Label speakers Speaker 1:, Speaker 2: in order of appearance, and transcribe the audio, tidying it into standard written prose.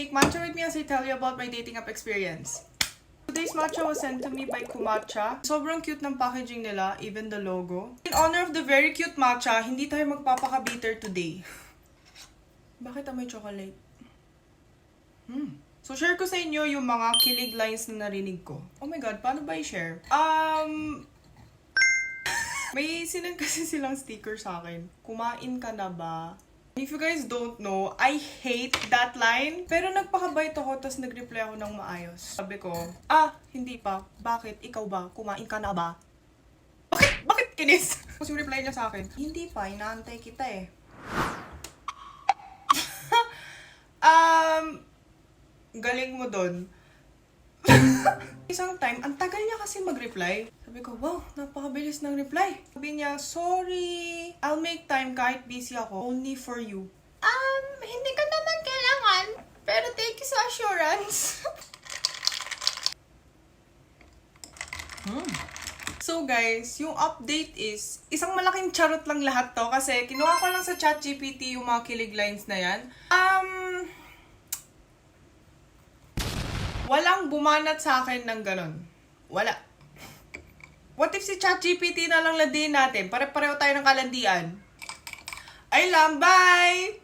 Speaker 1: make matcha with me as I tell you about my dating app experience. Today's matcha was sent to me by Kumatcha. Sobrang cute ng packaging nila, even the logo. In honor of the very cute matcha, hindi tayo magpapaka-bitter today. Bakit amoy chocolate? So, share ko sa inyo yung mga kilig lines na narinig ko. Oh my God, paano ba i-share? May sinend kasi silang sticker sa akin. Kumain ka na ba? If you guys don't know, I hate that line. Pero nagpakabait ako, tapos nag-reply ako ng maayos. Sabi ko, hindi pa. Bakit? Ikaw ba? Kumain ka na ba? Bakit kinis? Tapos yung reply niya sa akin, hindi pa, inaantay kita eh. Galing mo dun. Isang time, ang tagal niya kasi mag-reply. Sabi ko, wow, napakabilis ng reply. Sabi niya, sorry, I'll make time kahit busy ako, only for you. Hindi ka naman kailangan, pero thank you sa assurance. So guys, yung update is, isang malaking charot lang lahat to kasi kinuha ko lang sa ChatGPT yung mga kilig lines na yan. Walang bumanat sa akin ng ganon. Wala. What if si ChatGPT na lang landiin natin? Pare-pareho tayo ng kalandian. Ay lang, bye!